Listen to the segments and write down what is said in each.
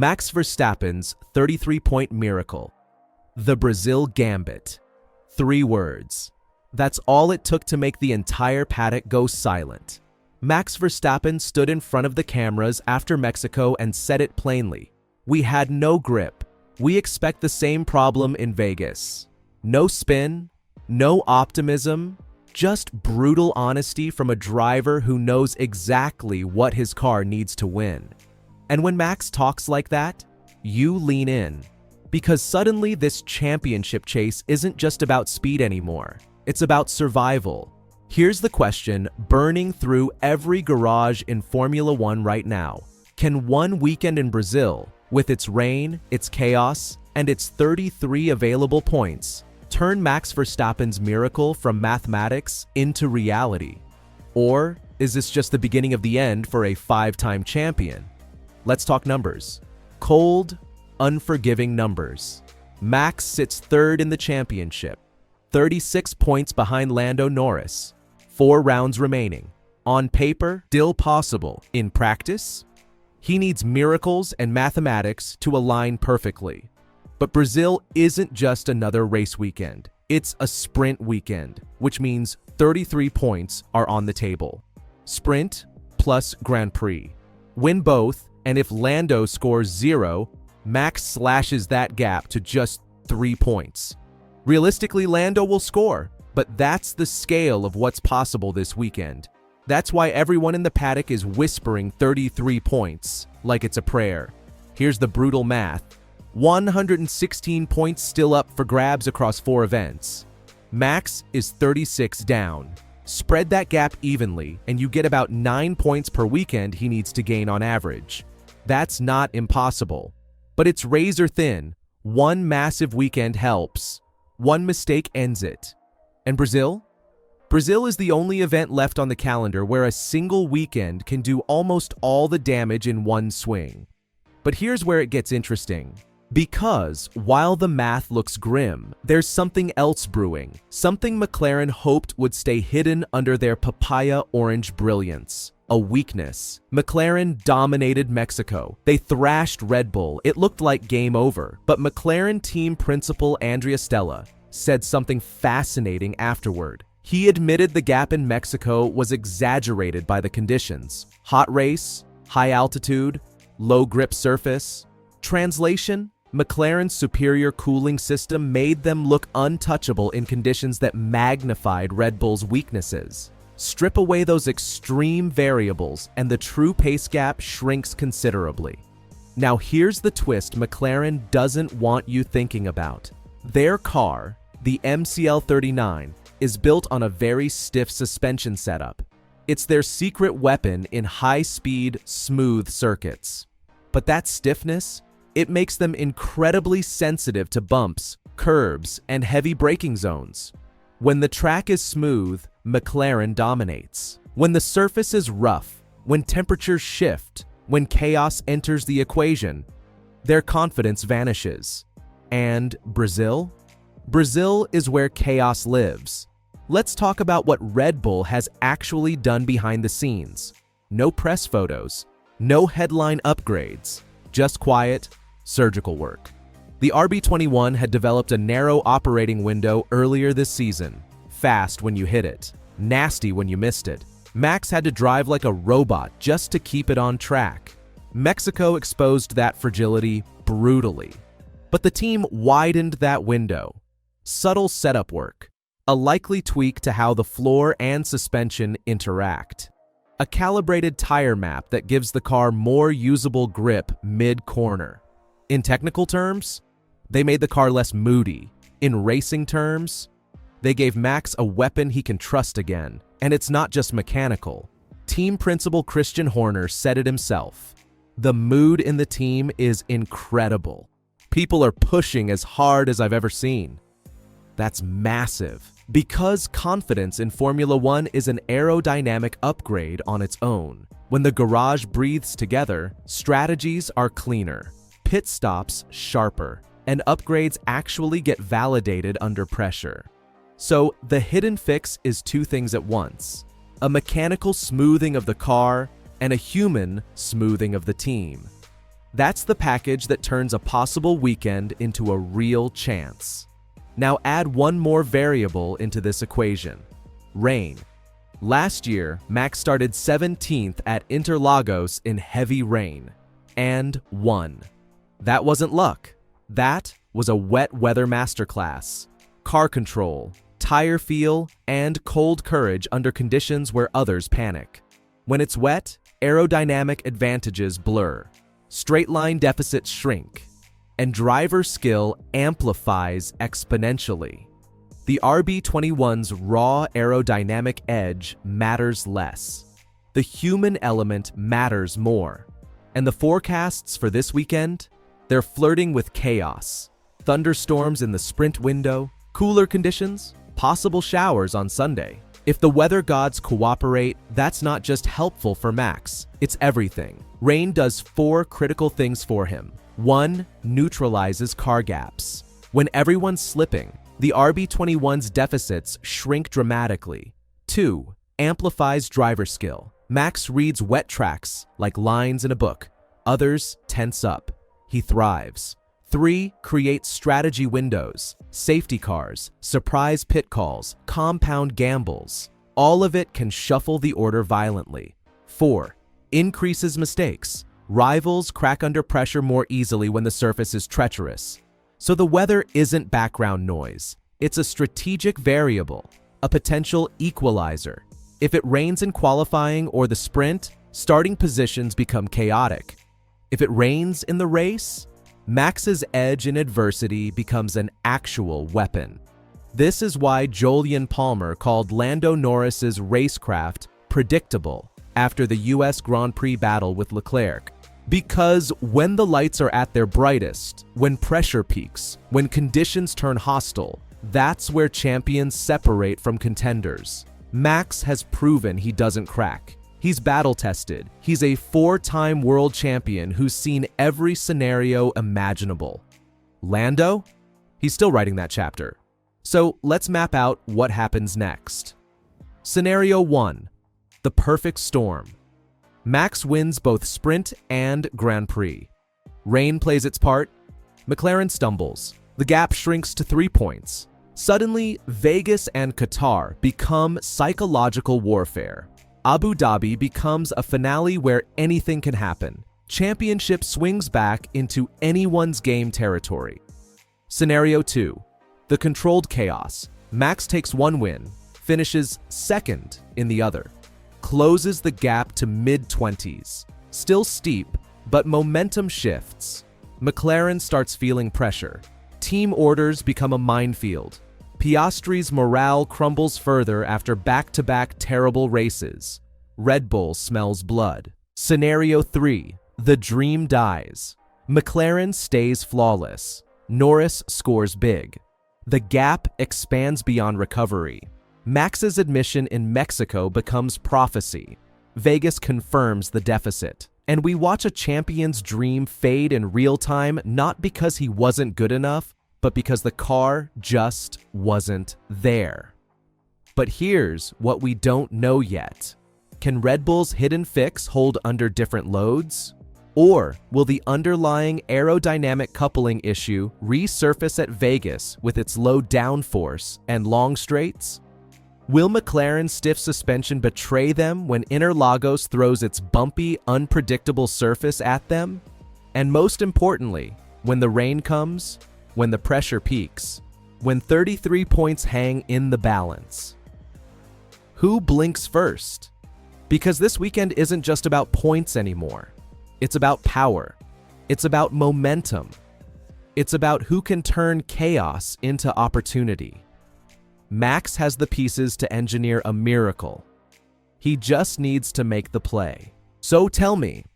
Max Verstappen's 33-point miracle. The Brazil Gambit. 3 words. That's all it took to make the entire paddock go silent. Max Verstappen stood in front of the cameras after Mexico and said it plainly. "We had no grip. We expect the same problem in Vegas. No spin, no optimism, just brutal honesty from a driver who knows exactly what his car needs to win." And when Max talks like that, you lean in. Because suddenly this championship chase isn't just about speed anymore. It's about survival. Here's the question burning through every garage in Formula One right now. Can one weekend in Brazil, with its rain, its chaos, and its 33 available points, turn Max Verstappen's miracle from mathematics into reality? Or is this just the beginning of the end for a 5-time champion? Let's talk numbers. Cold, unforgiving numbers. Max sits 3rd in the championship, 36 points behind Lando Norris. 4 rounds remaining. On paper, still possible. In practice, he needs miracles and mathematics to align perfectly. But Brazil isn't just another race weekend. It's a sprint weekend, which means 33 points are on the table. Sprint plus Grand Prix. Win both, and if Lando scores 0, Max slashes that gap to just 3 points. Realistically, Lando will score, but that's the scale of what's possible this weekend. That's why everyone in the paddock is whispering 33 points, like it's a prayer. Here's the brutal math. 116 points still up for grabs across 4 events. Max is 36 down. Spread that gap evenly, and you get about 9 points per weekend he needs to gain on average. That's not impossible, but it's razor thin. One massive weekend helps. One mistake ends it. And Brazil? Brazil is the only event left on the calendar where a single weekend can do almost all the damage in one swing. But here's where it gets interesting. Because while the math looks grim, there's something else brewing. Something McLaren hoped would stay hidden under their papaya orange brilliance. A weakness. McLaren dominated Mexico. They thrashed Red Bull. It looked like game over. But McLaren team principal Andrea Stella said something fascinating afterward. He admitted the gap in Mexico was exaggerated by the conditions. Hot race, high altitude, low grip surface. Translation: McLaren's superior cooling system made them look untouchable in conditions that magnified Red Bull's weaknesses. Strip away those extreme variables and the true pace gap shrinks considerably. Now here's the twist McLaren doesn't want you thinking about. Their car, the MCL39, is built on a very stiff suspension setup. It's their secret weapon in high-speed, smooth circuits. But that stiffness, it makes them incredibly sensitive to bumps, curbs, and heavy braking zones. When the track is smooth, McLaren dominates. When the surface is rough, when temperatures shift, when chaos enters the equation, their confidence vanishes. And Brazil? Brazil is where chaos lives. Let's talk about what Red Bull has actually done behind the scenes. No press photos, no headline upgrades, just quiet, surgical work. The RB21 had developed a narrow operating window earlier this season. Fast when you hit it, nasty when you missed it. Max had to drive like a robot just to keep it on track. Mexico exposed that fragility brutally. But the team widened that window. Subtle setup work. A likely tweak to how the floor and suspension interact. A calibrated tire map that gives the car more usable grip mid-corner. In technical terms, they made the car less moody. In racing terms, they gave Max a weapon he can trust again. And it's not just mechanical. Team principal Christian Horner said it himself. The mood in the team is incredible. People are pushing as hard as I've ever seen. That's massive. Because confidence in Formula One is an aerodynamic upgrade on its own. When the garage breathes together, strategies are cleaner, pit stops sharper, and upgrades actually get validated under pressure. So the hidden fix is 2 things at once: a mechanical smoothing of the car and a human smoothing of the team. That's the package that turns a possible weekend into a real chance. Now add one more variable into this equation: rain. Last year, Max started 17th at Interlagos in heavy rain and won. That wasn't luck. That was a wet weather masterclass. Car control, tire feel, and cold courage under conditions where others panic. When it's wet, aerodynamic advantages blur, straight line deficits shrink, and driver skill amplifies exponentially. The RB21's raw aerodynamic edge matters less. The human element matters more. And the forecasts for this weekend? They're flirting with chaos. Thunderstorms in the sprint window, cooler conditions, possible showers on Sunday. If the weather gods cooperate, that's not just helpful for Max, it's everything. Rain does 4 critical things for him. 1. Neutralizes car gaps. When everyone's slipping, the RB21's deficits shrink dramatically. 2. Amplifies driver skill. Max reads wet tracks like lines in a book. Others tense up. He thrives. 3. Creates strategy windows, safety cars, surprise pit calls, compound gambles. All of it can shuffle the order violently. 4. Increases mistakes. Rivals crack under pressure more easily when the surface is treacherous. So the weather isn't background noise. It's a strategic variable, a potential equalizer. If it rains in qualifying or the sprint, starting positions become chaotic. If it rains in the race, Max's edge in adversity becomes an actual weapon. This is why Jolyon Palmer called Lando Norris's racecraft predictable after the US Grand Prix battle with Leclerc. Because when the lights are at their brightest, when pressure peaks, when conditions turn hostile, that's where champions separate from contenders. Max has proven he doesn't crack. He's battle-tested. He's a 4-time world champion who's seen every scenario imaginable. Lando? He's still writing that chapter. So let's map out what happens next. Scenario 1. The perfect storm. Max wins both sprint and Grand Prix. Rain plays its part. McLaren stumbles. The gap shrinks to 3 points. Suddenly, Vegas and Qatar become psychological warfare. Abu Dhabi becomes a finale where anything can happen. Championship swings back into anyone's game territory. Scenario 2. The controlled chaos. Max takes 1 win, finishes 2nd in the other. Closes the gap to mid-20s. Still steep, but momentum shifts. McLaren starts feeling pressure. Team orders become a minefield. Piastri's morale crumbles further after back-to-back terrible races. Red Bull smells blood. Scenario 3. The dream dies. McLaren stays flawless. Norris scores big. The gap expands beyond recovery. Max's admission in Mexico becomes prophecy. Vegas confirms the deficit. And we watch a champion's dream fade in real time, not because he wasn't good enough, but because the car just wasn't there. But here's what we don't know yet. Can Red Bull's hidden fix hold under different loads? Or will the underlying aerodynamic coupling issue resurface at Vegas with its low downforce and long straights? Will McLaren's stiff suspension betray them when Interlagos throws its bumpy, unpredictable surface at them? And most importantly, when the rain comes, when the pressure peaks, when 33 points hang in the balance, who blinks first? Because this weekend isn't just about points anymore. It's about power. It's about momentum. It's about who can turn chaos into opportunity. Max has the pieces to engineer a miracle. He just needs to make the play. So tell me,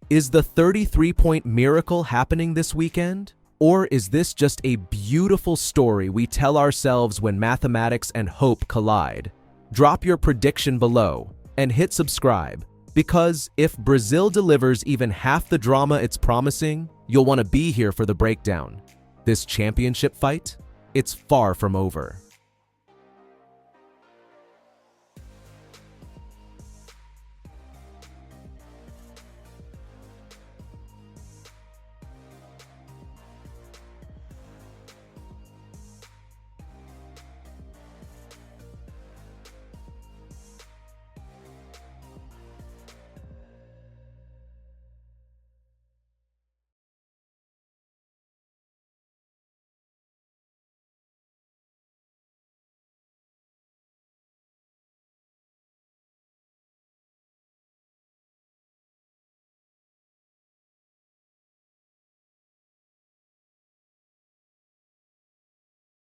is the 33-point miracle happening this weekend? Or is this just a beautiful story we tell ourselves when mathematics and hope collide? Drop your prediction below and hit subscribe, because if Brazil delivers even half the drama it's promising, you'll want to be here for the breakdown. This championship fight, it's far from over.